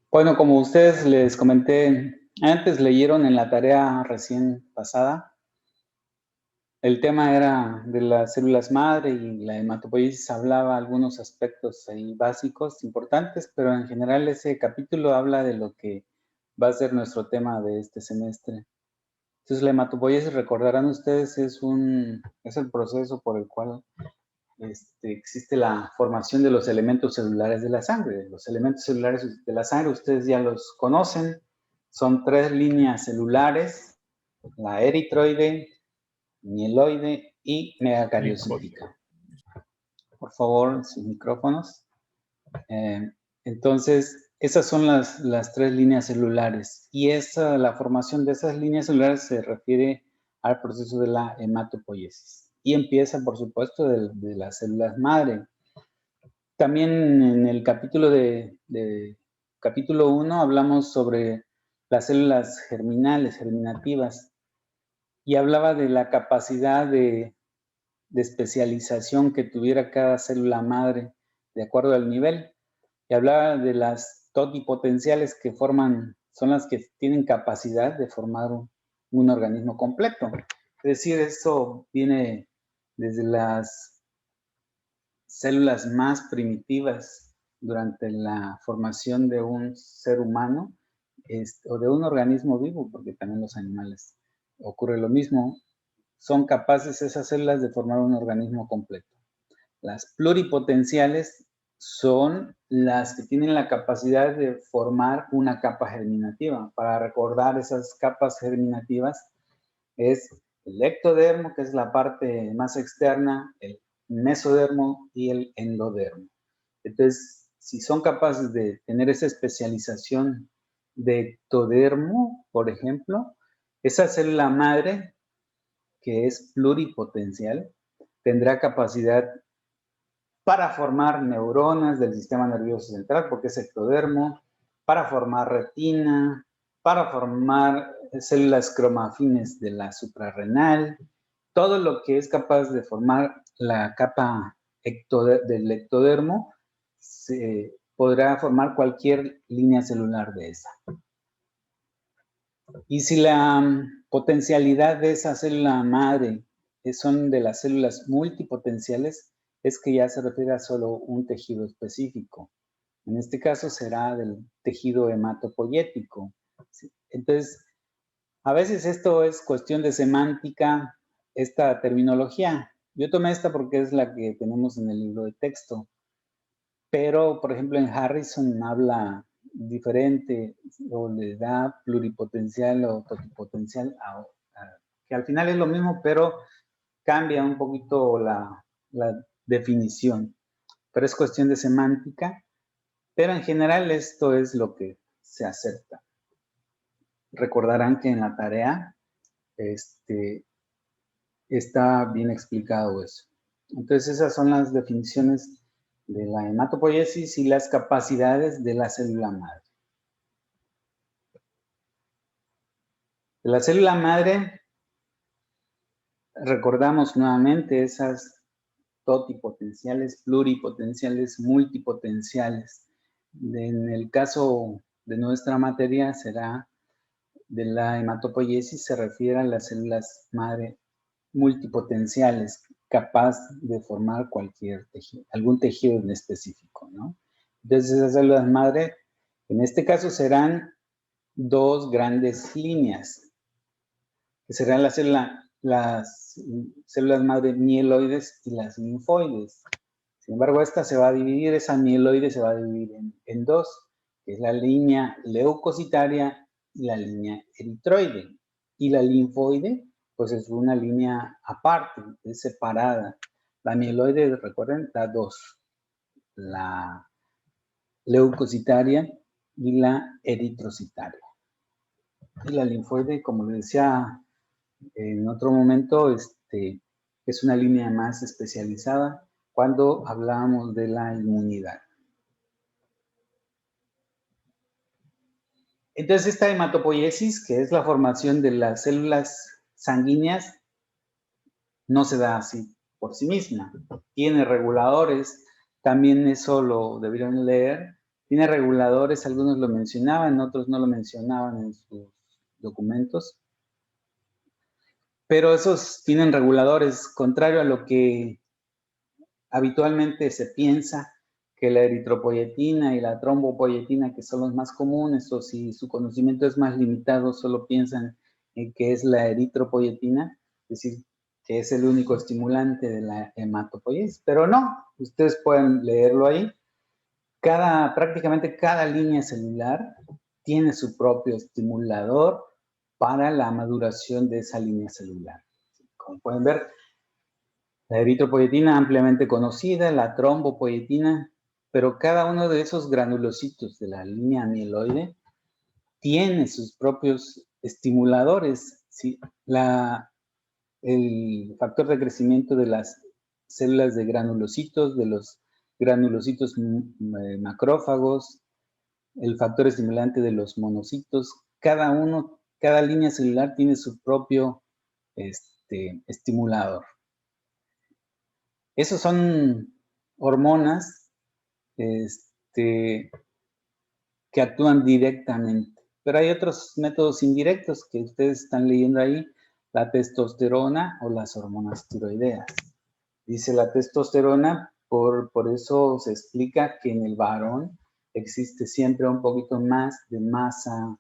Bueno, como ustedes les comenté antes, leyeron en la tarea recién pasada, el tema era de las células madre y la hematopoiesis hablaba algunos aspectos ahí básicos, importantes, pero en general ese capítulo habla de lo que va a ser nuestro tema de este semestre. Entonces, la hematopoiesis, recordarán ustedes, es el proceso por el cual existe la formación de los elementos celulares de la sangre. Los elementos celulares de la sangre, ustedes ya los conocen, son 3 líneas celulares, la eritroide, mieloide y megacariocítica. Por favor, sus micrófonos. Entonces, esas son las 3 líneas celulares y la formación de esas líneas celulares se refiere al proceso de la hematopoiesis y empieza, por supuesto, de las células madre. También en el capítulo 1 hablamos sobre las células germinales, germinativas, y hablaba de la capacidad de especialización que tuviera cada célula madre de acuerdo al nivel. Y hablaba de las totipotenciales que son las que tienen capacidad de formar un organismo completo. Es decir, eso viene desde las células más primitivas durante la formación de un ser humano o de un organismo vivo, porque también los animales ocurre lo mismo, son capaces esas células de formar un organismo completo. Las pluripotenciales son las que tienen la capacidad de formar una capa germinativa. Para recordar esas capas germinativas es el ectodermo, que es la parte más externa, el mesodermo y el endodermo. Entonces, si son capaces de tener esa especialización de ectodermo, por ejemplo, esa célula madre, que es pluripotencial, tendrá capacidad para formar neuronas del sistema nervioso central, porque es ectodermo, para formar retina, para formar células cromafines de la suprarrenal, todo lo que es capaz de formar la capa del ectodermo, se podrá formar cualquier línea celular de esa. Y si la potencialidad de esa célula madre son de las células multipotenciales, es que ya se refiere a solo un tejido específico. En este caso será del tejido hematopoyético. Entonces, a veces esto es cuestión de semántica, esta terminología. Yo tomé esta porque es la que tenemos en el libro de texto. Pero, por ejemplo, en Harrison habla diferente o le da pluripotencial o totipotencial, que al final es lo mismo, pero cambia un poquito la definición. Pero es cuestión de semántica, pero en general esto es lo que se acepta. Recordarán que en la tarea está bien explicado eso. Entonces, esas son las definiciones de la hematopoiesis y las capacidades de la célula madre. De la célula madre, recordamos nuevamente esas totipotenciales, pluripotenciales, multipotenciales. En el caso de nuestra materia será de la hematopoiesis, se refiere a las células madre multipotenciales, capaz de formar cualquier tejido, algún tejido en específico, ¿no? Entonces, esas células madre, en este caso, serán 2 grandes líneas, que serán las células madre mieloides y las linfoides. Sin embargo, esa mieloide se va a dividir en 2, que es la línea leucocitaria y la línea eritroide. Y la linfoide, pues es una línea aparte, es separada. La mieloide, recuerden, da 2, la leucocitaria y la eritrocitaria. Y la linfoide, como les decía en otro momento, es una línea más especializada cuando hablábamos de la inmunidad. Entonces, esta hematopoiesis, que es la formación de las células sanguíneas, no se da así por sí misma. Tiene reguladores, también eso lo deberían leer, Tiene reguladores, algunos lo mencionaban, otros no lo mencionaban en sus documentos. Pero esos tienen reguladores, contrario a lo que habitualmente se piensa, que la eritropoyetina y la trombopoyetina, que son los más comunes, o si su conocimiento es más limitado, solo piensan en que es la eritropoyetina, es decir, que es el único estimulante de la hematopoiesis. Pero no, ustedes pueden leerlo ahí. Prácticamente cada línea celular tiene su propio estimulador para la maduración de esa línea celular. Como pueden ver, la eritropoyetina ampliamente conocida, la trombopoyetina, pero cada uno de esos granulocitos de la línea amiloide tiene sus propios estimuladores. ¿Sí? El factor de crecimiento de las células de granulocitos, de los granulocitos macrófagos, el factor estimulante de los monocitos, cada línea celular tiene su propio estimulador. Esos son hormonas que actúan directamente, pero hay otros métodos indirectos que ustedes están leyendo ahí, la testosterona o las hormonas tiroideas. Dice la testosterona, por eso se explica que en el varón existe siempre un poquito más de masa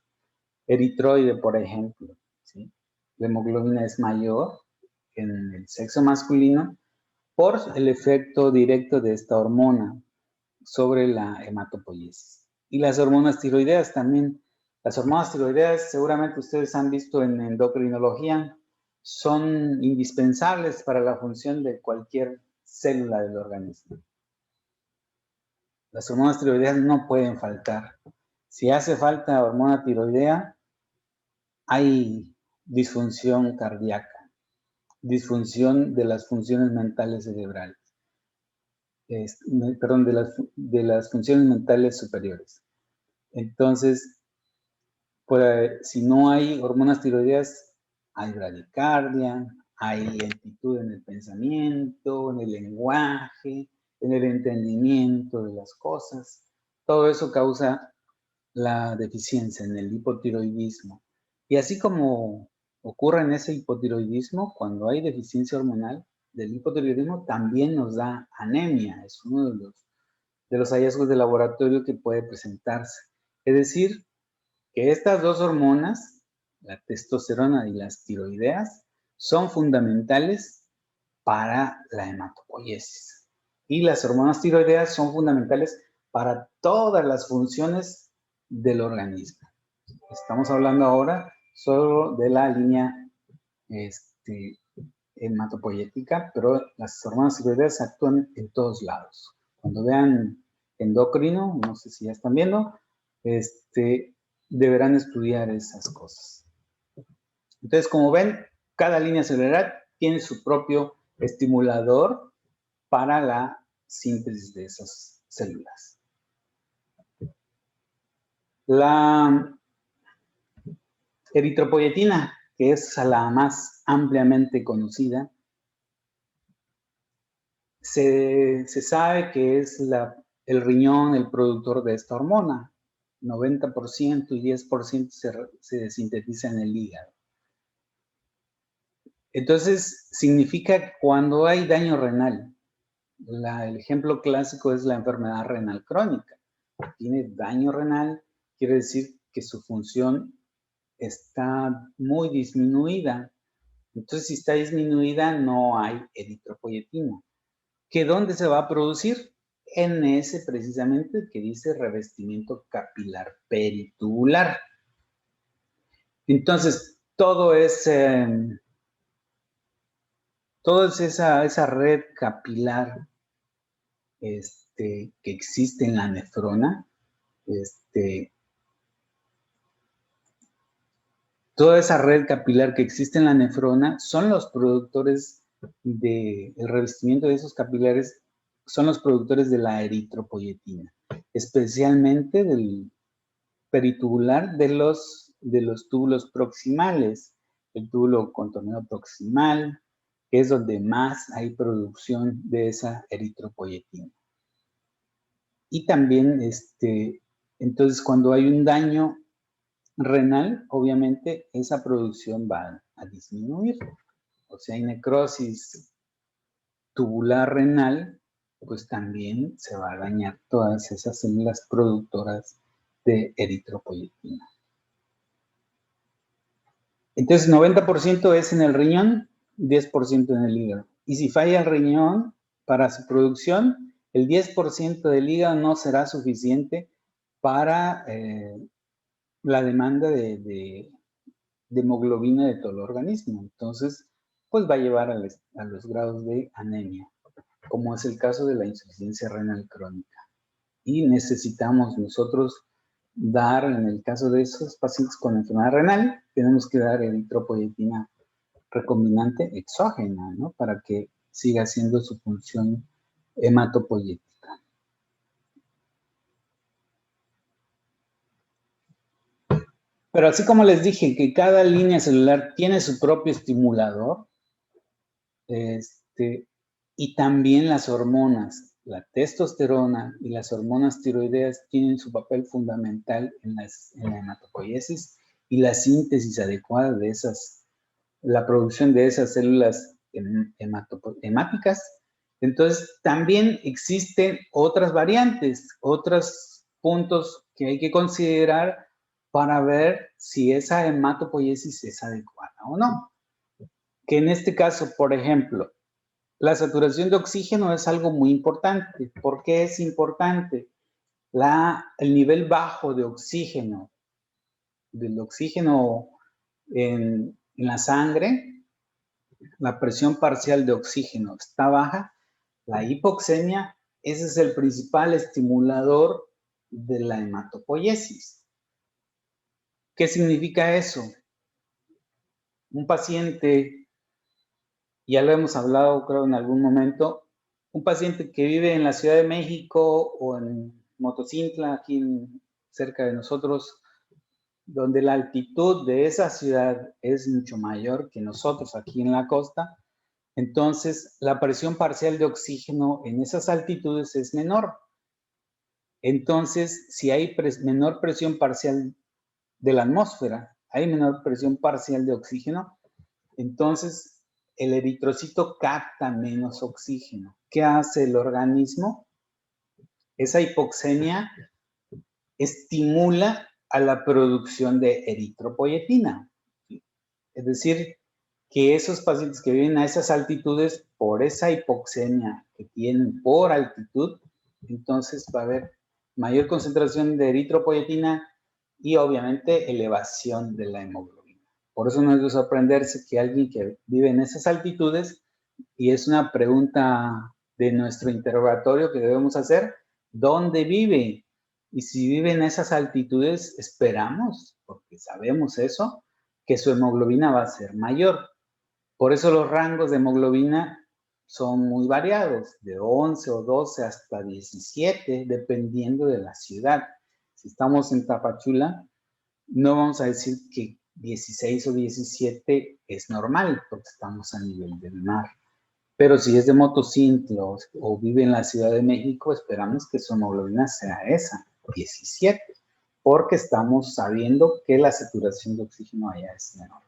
eritroide, por ejemplo, ¿sí? La hemoglobina es mayor en el sexo masculino por el efecto directo de esta hormona sobre la hematopoiesis. Y las hormonas tiroideas también. Las hormonas tiroideas, seguramente ustedes han visto en endocrinología, son indispensables para la función de cualquier célula del organismo. Las hormonas tiroideas no pueden faltar. Si hace falta hormona tiroidea, hay disfunción cardíaca, disfunción de las funciones mentales cerebrales. Perdón, de las funciones mentales superiores. Entonces, pues, si no hay hormonas tiroideas, hay bradicardia, hay lentitud en el pensamiento, en el lenguaje, en el entendimiento de las cosas. Todo eso causa la deficiencia en el hipotiroidismo. Y así como ocurre en ese hipotiroidismo, cuando hay deficiencia hormonal del hipotiroidismo, también nos da anemia. Es uno de los hallazgos de laboratorio que puede presentarse. Es decir, que estas dos hormonas, la testosterona y las tiroideas, son fundamentales para la hematopoiesis. Y las hormonas tiroideas son fundamentales para todas las funciones del organismo. Estamos hablando ahora solo de la línea hematopoietica, pero las hormonas tiroideas actúan en todos lados. Cuando vean endocrino, no sé si ya están viendo, deberán estudiar esas cosas. Entonces, como ven, cada línea celular tiene su propio estimulador para la síntesis de esas células. La eritropoyetina, que es la más ampliamente conocida, se sabe que es el riñón el productor de esta hormona. 90% y 10% se sintetiza en el hígado. Entonces, significa que cuando hay daño renal, el ejemplo clásico es la enfermedad renal crónica. Tiene daño renal, quiere decir que su función está muy disminuida. Entonces, si está disminuida, no hay eritropoyetina. ¿Que dónde se va a producir? En ese precisamente que dice revestimiento capilar peritubular. Entonces, todo es esa red capilar que existe en la nefrona, toda esa red capilar que existe en la nefrona son los productores del revestimiento de esos capilares, son los productores de la eritropoyetina, especialmente del peritubular de los túbulos proximales, el túbulo contorneado proximal, que es donde más hay producción de esa eritropoyetina. Y también Entonces, cuando hay un daño renal, obviamente esa producción va a disminuir. O sea, hay necrosis tubular renal, pues también se va a dañar todas esas células productoras de eritropoyetina. Entonces, 90% es en el riñón, 10% en el hígado. Y si falla el riñón para su producción, el 10% del hígado no será suficiente para la demanda de hemoglobina de todo el organismo. Entonces, pues va a llevar a los grados de anemia, como es el caso de la insuficiencia renal crónica. Y necesitamos nosotros dar, en el caso de esos pacientes con enfermedad renal, tenemos que dar eritropoyetina recombinante exógena, ¿no? Para que siga haciendo su función hematopoyética. Pero así como les dije que cada línea celular tiene su propio estimulador, y también las hormonas, la testosterona y las hormonas tiroideas tienen su papel fundamental en la hematopoiesis y la síntesis adecuada de la producción de esas células hemáticas. Entonces, también existen otras variantes, otros puntos que hay que considerar para ver si esa hematopoiesis es adecuada o no. Que en este caso, por ejemplo, la saturación de oxígeno es algo muy importante. ¿Por qué es importante? El nivel bajo de oxígeno, del oxígeno en la sangre, la presión parcial de oxígeno está baja, la hipoxemia, ese es el principal estimulador de la hematopoiesis. ¿Qué significa eso? Un paciente, ya lo hemos hablado creo en algún momento, un paciente que vive en la Ciudad de México o en Motocintla, aquí cerca de nosotros, donde la altitud de esa ciudad es mucho mayor que nosotros aquí en la costa, entonces la presión parcial de oxígeno en esas altitudes es menor. Entonces, si hay menor presión parcial de la atmósfera, hay menor presión parcial de oxígeno, entonces el eritrocito capta menos oxígeno. ¿Qué hace el organismo? Esa hipoxemia estimula a la producción de eritropoyetina. Es decir, que esos pacientes que viven a esas altitudes, por esa hipoxemia que tienen por altitud, entonces va a haber mayor concentración de eritropoyetina y obviamente elevación de la hemoglobina. Por eso no es de sorprenderse que alguien que vive en esas altitudes, y es una pregunta de nuestro interrogatorio que debemos hacer, ¿dónde vive? Y si vive en esas altitudes, esperamos, porque sabemos eso, que su hemoglobina va a ser mayor. Por eso los rangos de hemoglobina son muy variados, de 11 o 12 hasta 17, dependiendo de la ciudad. Si estamos en Tapachula, no vamos a decir que 16 o 17 es normal, porque estamos a nivel del mar. Pero si es de Motocintla o vive en la Ciudad de México, esperamos que su hemoglobina sea esa, 17, porque estamos sabiendo que la saturación de oxígeno allá es menor.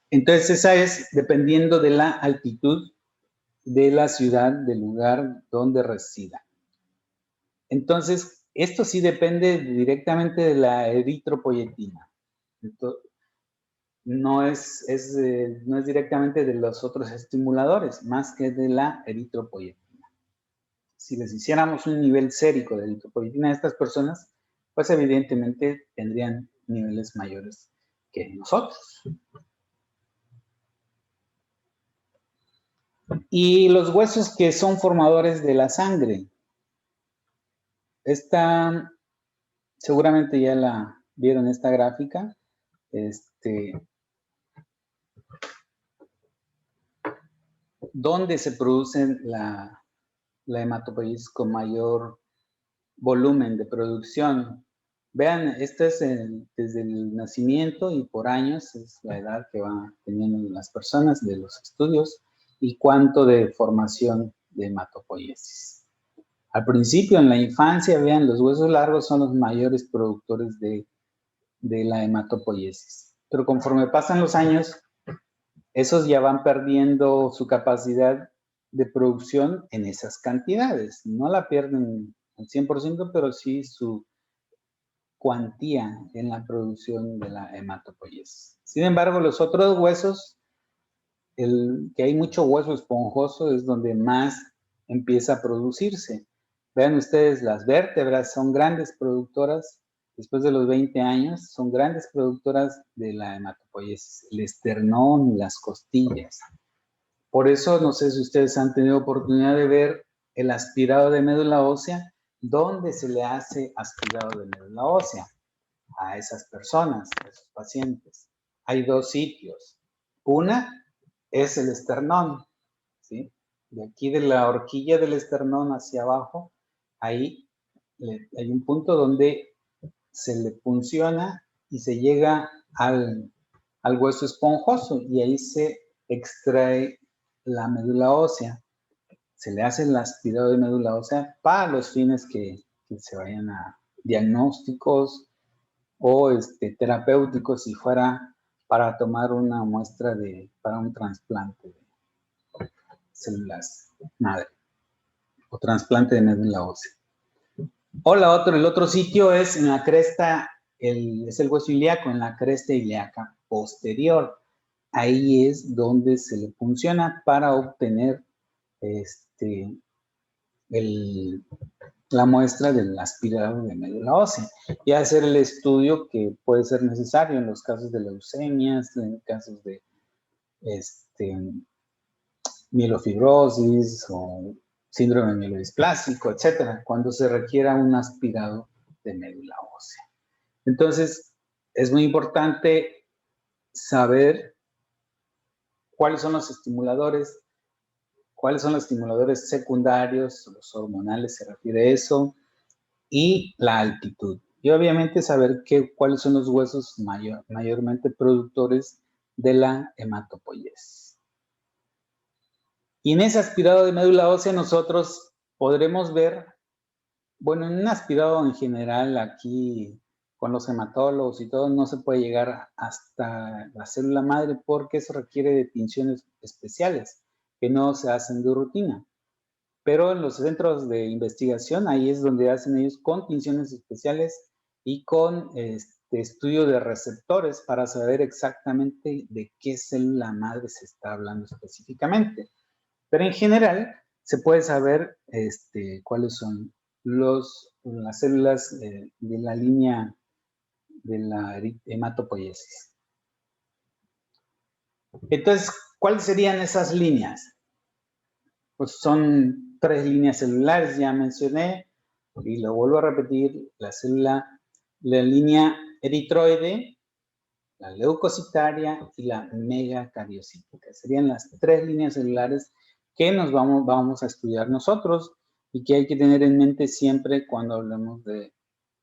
Entonces, esa es dependiendo de la altitud de la ciudad, del lugar donde resida. Entonces, esto sí depende directamente de la eritropoyetina. Entonces, no es directamente de los otros estimuladores, más que de la eritropoyetina. Si les hiciéramos un nivel sérico de eritropoyetina a estas personas, pues evidentemente tendrían niveles mayores que nosotros. Y los huesos que son formadores de la sangre. Esta, seguramente ya la vieron esta gráfica. ¿Dónde se produce la hematopoiesis con mayor volumen de producción? Vean, esto es desde el nacimiento y por años, es la edad que van teniendo las personas de los estudios y cuánto de formación de hematopoiesis. Al principio, en la infancia, vean, los huesos largos son los mayores productores de la hematopoiesis. Pero conforme pasan los años, esos ya van perdiendo su capacidad de producción en esas cantidades. No la pierden al 100%, pero sí su cuantía en la producción de la hematopoiesis. Sin embargo, los otros huesos, que hay mucho hueso esponjoso, es donde más empieza a producirse. Vean ustedes, las vértebras son grandes productoras, después de los 20 años, son grandes productoras de la hematopoiesis, el esternón, las costillas. Por eso, no sé si ustedes han tenido oportunidad de ver el aspirado de médula ósea, ¿dónde se le hace aspirado de médula ósea? A esas personas, a esos pacientes. Hay dos sitios. Una es el esternón, ¿sí? De aquí de la horquilla del esternón hacia abajo, ahí hay un punto donde se le punciona y se llega al hueso esponjoso y ahí se extrae la médula ósea. Se le hace el aspirado de médula ósea para los fines que se vayan a diagnósticos o terapéuticos si fuera para tomar una muestra para un trasplante de células madre o trasplante de médula ósea. O el otro sitio es en la cresta, es el hueso ilíaco, en la cresta ilíaca posterior. Ahí es donde se le funciona para obtener la muestra del aspirado de médula ósea y hacer el estudio que puede ser necesario en los casos de leucemias, en casos de mielofibrosis o síndrome mielodisplásico, etcétera, cuando se requiera un aspirado de médula ósea. Entonces, es muy importante saber cuáles son los estimuladores, secundarios, los hormonales, se refiere a eso, y la altitud. Y obviamente saber cuáles son los huesos mayormente productores de la hematopoiesis. Y en ese aspirado de médula ósea nosotros podremos ver, bueno, en un aspirado en general aquí con los hematólogos y todo, no se puede llegar hasta la célula madre porque eso requiere de tinciones especiales que no se hacen de rutina. Pero en los centros de investigación, ahí es donde hacen ellos con tinciones especiales y con estudio de receptores para saber exactamente de qué célula madre se está hablando específicamente. Pero en general se puede saber cuáles son las células de la línea de la hematopoiesis. Entonces, ¿cuáles serían esas líneas? Pues son 3 líneas celulares, ya mencioné, y lo vuelvo a repetir, la línea eritroide, la leucocitaria y la megacariocítica. Serían las 3 líneas celulares que vamos a estudiar nosotros y que hay que tener en mente siempre cuando hablemos de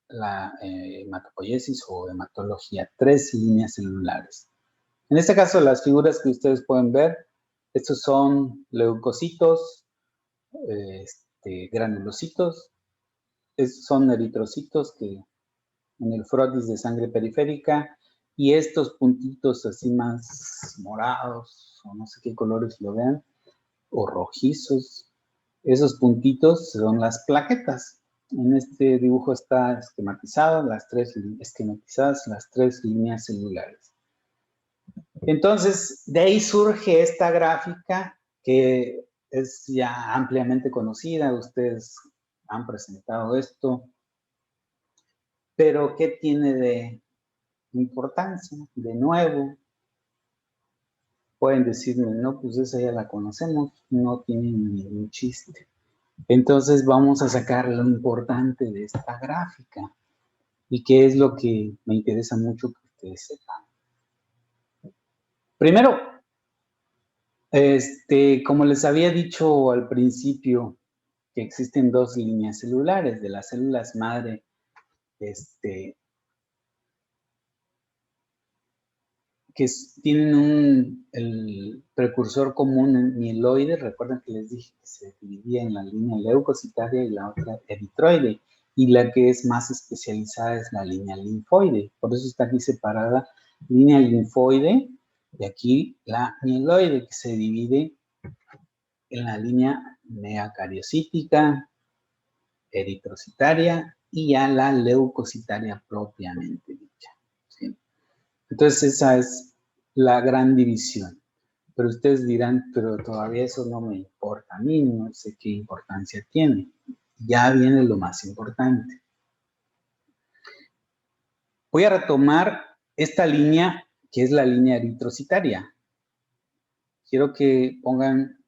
la hematopoiesis o hematología. 3 líneas celulares. En este caso, las figuras que ustedes pueden ver, estos son leucocitos, granulocitos, son eritrocitos que en el frotis de sangre periférica, y estos puntitos así más morados, o no sé qué colores lo vean, o rojizos, esos puntitos son las plaquetas. En este dibujo está esquematizadas las 3 líneas celulares. Entonces, de ahí surge esta gráfica que es ya ampliamente conocida, ustedes han presentado esto, pero ¿qué tiene de importancia? De nuevo, pueden decirme, no, pues esa ya la conocemos, no tiene ningún chiste. Entonces vamos a sacar lo importante de esta gráfica y qué es lo que me interesa mucho que ustedes sepan. Primero, como les había dicho al principio, que existen 2 líneas celulares de las células madre, tienen el precursor común en mieloide. Recuerden que les dije que se dividía en la línea leucocitaria y la otra eritroide, y la que es más especializada es la línea linfoide. Por eso está aquí separada línea linfoide y aquí la mieloide, que se divide en la línea meacariocítica, eritrocitaria y ya la leucocitaria propiamente dicha, ¿sí? Entonces esa es la gran división. Pero ustedes dirán, pero todavía eso no me importa a mí, no sé qué importancia tiene. Ya viene lo más importante. Voy a retomar esta línea, que es la línea eritrocitaria. Quiero que pongan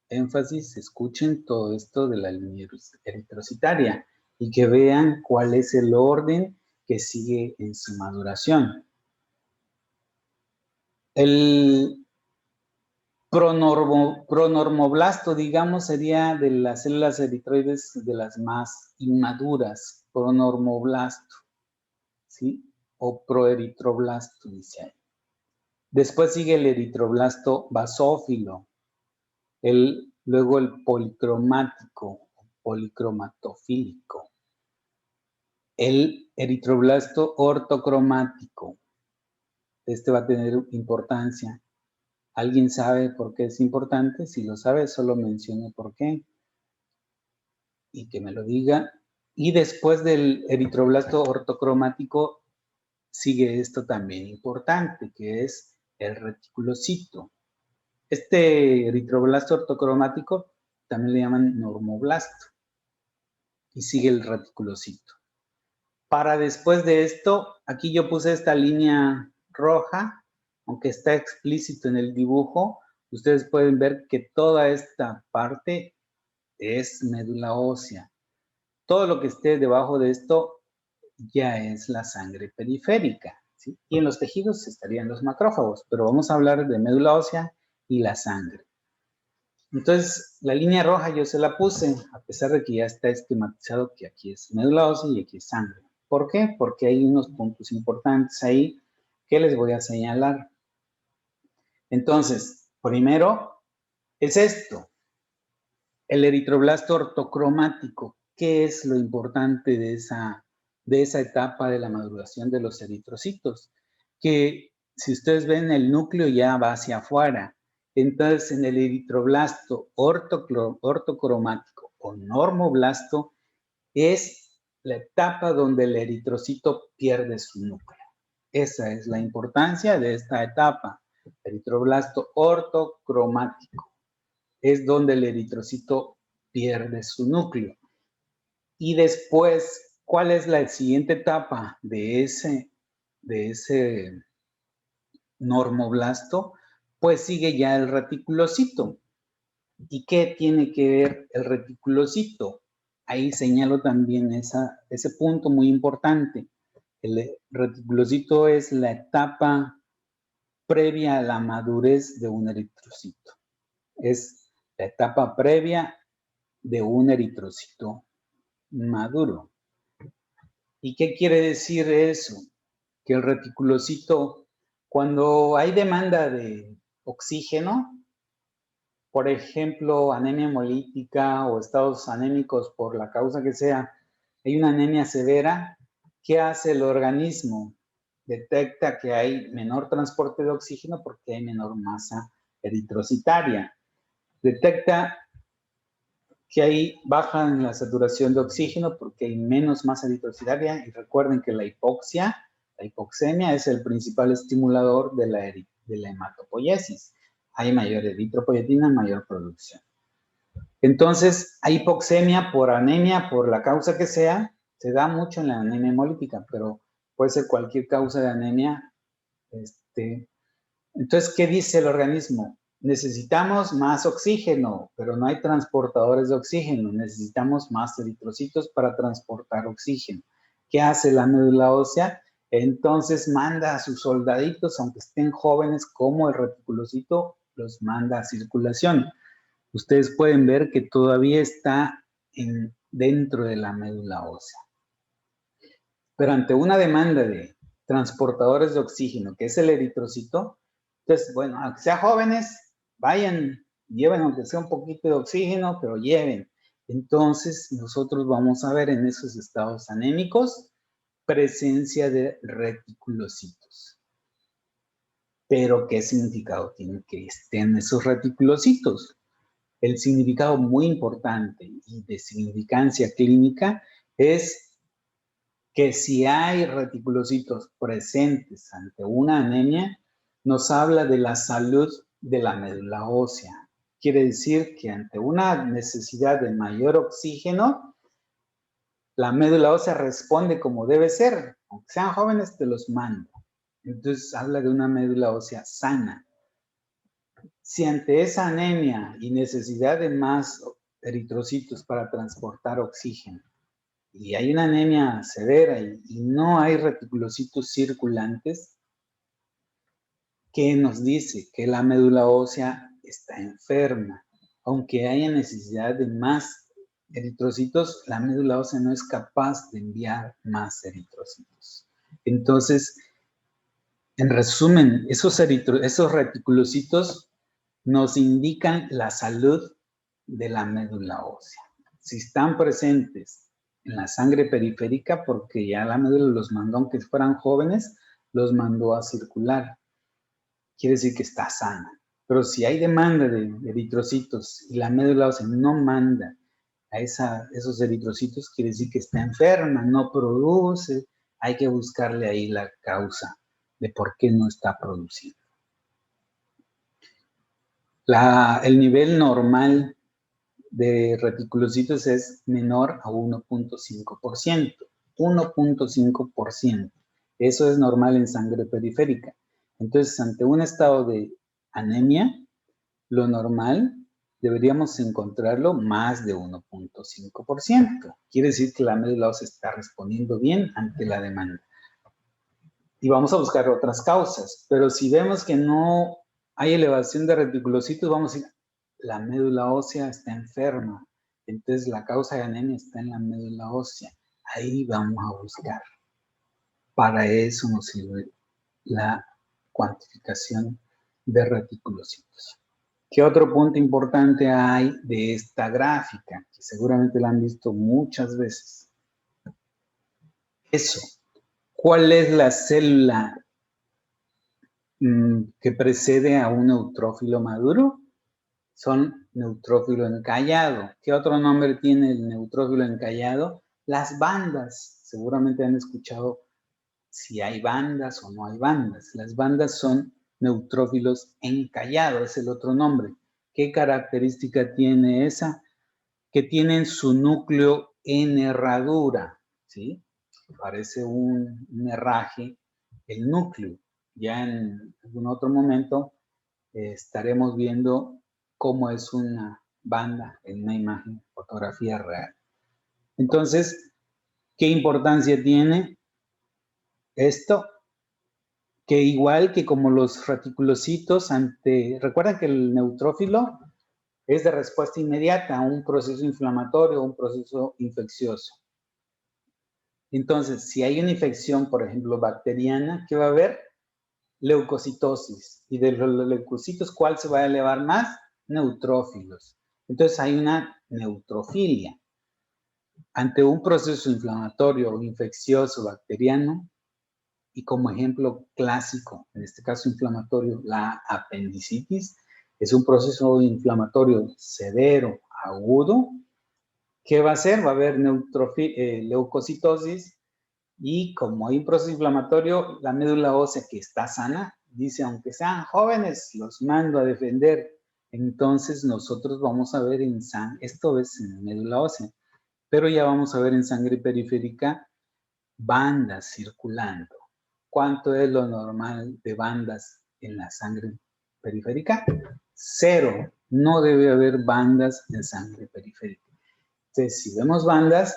énfasis, escuchen todo esto de la línea eritrocitaria y que vean cuál es el orden que sigue en su maduración. El pronormoblasto, digamos, sería de las células eritroides de las más inmaduras, pronormoblasto, ¿sí? O proeritroblasto, dice ahí. Después sigue el eritroblasto basófilo, luego el policromático, policromatofílico, el eritroblasto ortocromático. Este va a tener importancia. ¿Alguien sabe por qué es importante? Si lo sabe, solo mencione por qué y que me lo diga. Y después del eritroblasto ortocromático sigue esto también importante, que es el reticulocito. Este eritroblasto ortocromático también le llaman normoblasto y sigue el reticulocito. Para después de esto, aquí yo puse esta línea roja, aunque está explícito en el dibujo, ustedes pueden ver que toda esta parte es médula ósea. Todo lo que esté debajo de esto ya es la sangre periférica, ¿sí? Y en los tejidos estarían los macrófagos, pero vamos a hablar de médula ósea y la sangre. Entonces, la línea roja yo se la puse, a pesar de que ya está esquematizado que aquí es médula ósea y aquí es sangre. ¿Por qué? Porque hay unos puntos importantes ahí que les voy a señalar. Entonces, primero es esto, el eritroblasto ortocromático. ¿Qué es lo importante de esa etapa de la maduración de los eritrocitos? Que si ustedes ven, el núcleo ya va hacia afuera. Entonces, en el eritroblasto ortocromático o normoblasto es la etapa donde el eritrocito pierde su núcleo. Esa es la importancia de esta etapa, eritroblasto ortocromático. Es donde el eritrocito pierde su núcleo. Y después, ¿cuál es la siguiente etapa de ese normoblasto? Pues sigue ya el reticulocito. ¿Y qué tiene que ver el reticulocito? Ahí señalo también ese punto muy importante. El reticulocito es la etapa previa a la madurez de un eritrocito. Es la etapa previa de un eritrocito maduro. ¿Y qué quiere decir eso? Que el reticulocito, cuando hay demanda de oxígeno, por ejemplo, anemia hemolítica o estados anémicos por la causa que sea, hay una anemia severa, ¿qué hace el organismo? Detecta que hay menor transporte de oxígeno porque hay menor masa eritrocitaria. Detecta que hay baja en la saturación de oxígeno porque hay menos masa eritrocitaria, y recuerden que la hipoxemia es el principal estimulador de la hematopoiesis. Hay mayor eritropoyetina, mayor producción. Entonces, hay hipoxemia por anemia, por la causa que sea, se da mucho en la anemia hemolítica, pero puede ser cualquier causa de anemia. Entonces, ¿qué dice el organismo? Necesitamos más oxígeno, pero no hay transportadores de oxígeno. Necesitamos más eritrocitos para transportar oxígeno. ¿Qué hace la médula ósea? Entonces manda a sus soldaditos, aunque estén jóvenes, como el reticulocito, los manda a circulación. Ustedes pueden ver que todavía está dentro de la médula ósea. Pero ante una demanda de transportadores de oxígeno, que es el eritrocito. Entonces, bueno, aunque sean jóvenes, vayan, lleven aunque sea un poquito de oxígeno, pero lleven. Entonces, nosotros vamos a ver en esos estados anémicos presencia de reticulocitos. Pero, ¿qué significado tiene que estén esos reticulocitos? El significado muy importante y de significancia clínica es que si hay reticulocitos presentes ante una anemia, nos habla de la salud de la médula ósea. Quiere decir que ante una necesidad de mayor oxígeno, la médula ósea responde como debe ser. Aunque sean jóvenes, te los mando. Entonces habla de una médula ósea sana. Si ante esa anemia y necesidad de más eritrocitos para transportar oxígeno, y hay una anemia severa y no hay reticulocitos circulantes, ¿qué nos dice? Que la médula ósea está enferma. Aunque haya necesidad de más eritrocitos, la médula ósea no es capaz de enviar más eritrocitos. Entonces, en resumen, esos reticulocitos nos indican la salud de la médula ósea. Si están presentes en la sangre periférica, porque ya la médula los mandó, aunque fueran jóvenes, los mandó a circular. Quiere decir que está sana. Pero si hay demanda de eritrocitos y la médula ósea no manda a esos eritrocitos, quiere decir que está enferma, no produce. Hay que buscarle ahí la causa de por qué no está produciendo. El nivel normal de reticulocitos es menor a 1.5%. 1.5%. Eso es normal en sangre periférica. Entonces, ante un estado de anemia, lo normal deberíamos encontrarlo más de 1.5%. Quiere decir que la médula ósea está respondiendo bien ante la demanda. Y vamos a buscar otras causas, pero si vemos que no hay elevación de reticulocitos, vamos a decir, la médula ósea está enferma, entonces la causa de anemia está en la médula ósea. Ahí vamos a buscar. Para eso nos sirve la cuantificación de reticulocitos. ¿Qué otro punto importante hay de esta gráfica? Que seguramente la han visto muchas veces. Eso. ¿Cuál es la célula que precede a un neutrófilo maduro? Son neutrófilo encallado. ¿Qué otro nombre tiene el neutrófilo encallado? Las bandas. Seguramente han escuchado si hay bandas o no hay bandas. Las bandas son neutrófilos encallados, es el otro nombre. ¿Qué característica tiene esa? Que tienen su núcleo en herradura, ¿sí? Parece un herraje, el núcleo. Ya en algún otro momento estaremos viendo cómo es una banda en una imagen, fotografía real. Entonces, ¿qué importancia tiene esto? Que igual que como los reticulocitos recuerden que el neutrófilo es de respuesta inmediata a un proceso inflamatorio o un proceso infeccioso. Entonces, si hay una infección, por ejemplo, bacteriana, ¿qué va a haber? Leucocitosis. Y de los leucocitos, ¿cuál se va a elevar más? Neutrófilos. Entonces, hay una neutrofilia. Ante un proceso inflamatorio o infeccioso bacteriano, y como ejemplo clásico, en este caso inflamatorio, la apendicitis, es un proceso inflamatorio severo, agudo. ¿Qué va a hacer? Va a haber leucocitosis y como hay un proceso inflamatorio, la médula ósea que está sana, dice, aunque sean jóvenes, los mando a defender. Entonces nosotros vamos a ver en sangre, esto es en médula ósea, pero ya vamos a ver en sangre periférica bandas circulando. ¿Cuánto es lo normal de bandas en la sangre periférica? 0. No debe haber bandas en sangre periférica. Entonces, si vemos bandas,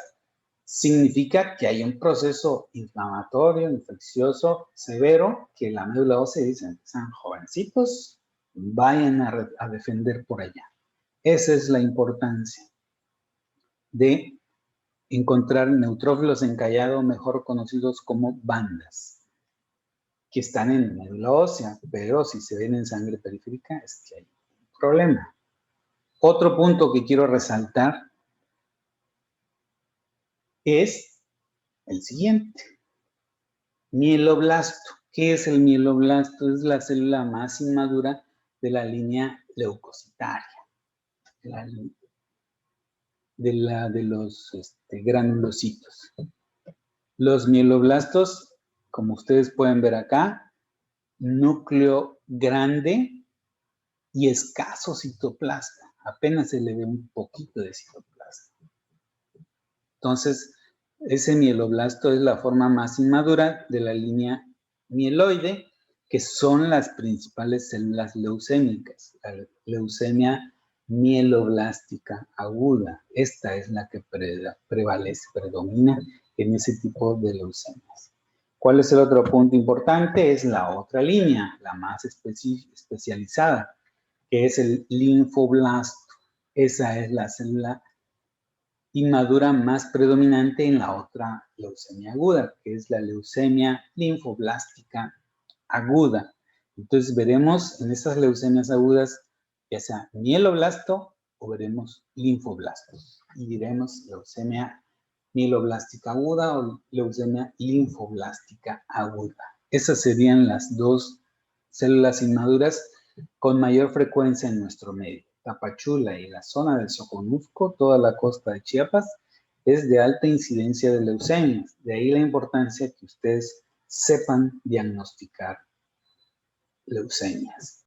significa que hay un proceso inflamatorio, infeccioso, severo, que la médula ósea dice, sean jovencitos, vayan a defender por allá. Esa es la importancia de encontrar neutrófilos encallados, mejor conocidos como bandas. que están en médula ósea, pero si se ven en sangre periférica es que hay un problema. Otro punto que quiero resaltar es el siguiente. Mieloblasto. ¿Qué es el mieloblasto? Es la célula más inmadura de la línea leucocitaria, de los granulocitos. Los mieloblastos, como ustedes pueden ver acá, núcleo grande y escaso citoplasma. Apenas se le ve un poquito de citoplasma. Entonces, ese mieloblasto es la forma más inmadura de la línea mieloide, que son las principales células leucémicas. La leucemia mieloblástica aguda. Esta es la que prevalece, predomina en ese tipo de leucemias. ¿Cuál es el otro punto importante? Es la otra línea, la más especializada, que es el linfoblasto. Esa es la célula inmadura más predominante en la otra leucemia aguda, que es la leucemia linfoblástica aguda. Entonces veremos en estas leucemias agudas ya sea mieloblasto o veremos linfoblastos. Y diremos leucemia mieloblástica aguda o leucemia linfoblástica aguda. Esas serían las dos células inmaduras con mayor frecuencia en nuestro medio. Tapachula y la zona del Soconusco, toda la costa de Chiapas, es de alta incidencia de leucemias. De ahí la importancia que ustedes sepan diagnosticar leucemias.